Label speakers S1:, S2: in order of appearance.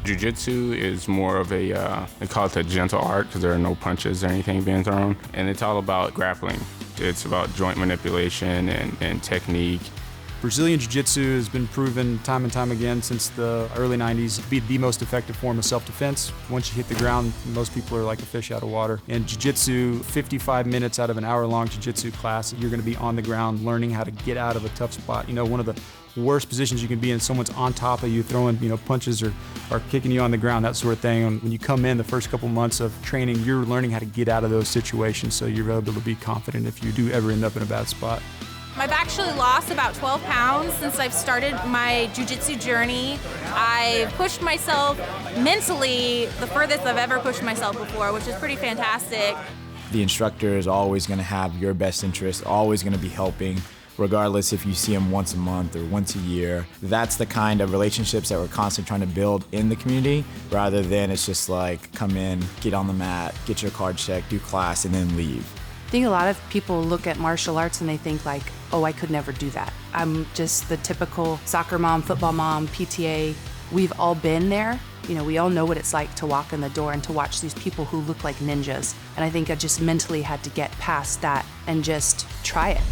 S1: Jiu Jitsu is more of a, they call it a gentle art because there are no punches or anything being thrown. And it's all about grappling. It's about joint manipulation and technique.
S2: Brazilian Jiu-Jitsu has been proven time and time again since the early 90s to be the most effective form of self-defense. Once you hit the ground, most people are like a fish out of water. In Jiu-Jitsu, 55 minutes out of an hour-long Jiu-Jitsu class, you're going to be on the ground learning how to get out of a tough spot. You know, one of the worst positions you can be in, someone's on top of you throwing, punches or kicking you on the ground, that sort of thing. And when you come in the first couple months of training, you're learning how to get out of those situations so you're able to be confident if you do ever end up in a bad spot.
S3: I've actually lost about 12 pounds since I've started my jiu-jitsu journey. I've pushed myself mentally the furthest I've ever pushed myself before, which is pretty fantastic.
S4: The instructor is always going to have your best interest, always going to be helping, regardless if you see them once a month or once a year. That's the kind of relationships that we're constantly trying to build in the community, rather than it's just like, come in, get on the mat, get your card checked, do class, and then leave.
S5: I think a lot of people look at martial arts and they think like, oh, I could never do that. I'm just the typical soccer mom, football mom, PTA. We've all been there. We all know what it's like to walk in the door and to watch these people who look like ninjas. And I think I just mentally had to get past that and just try it.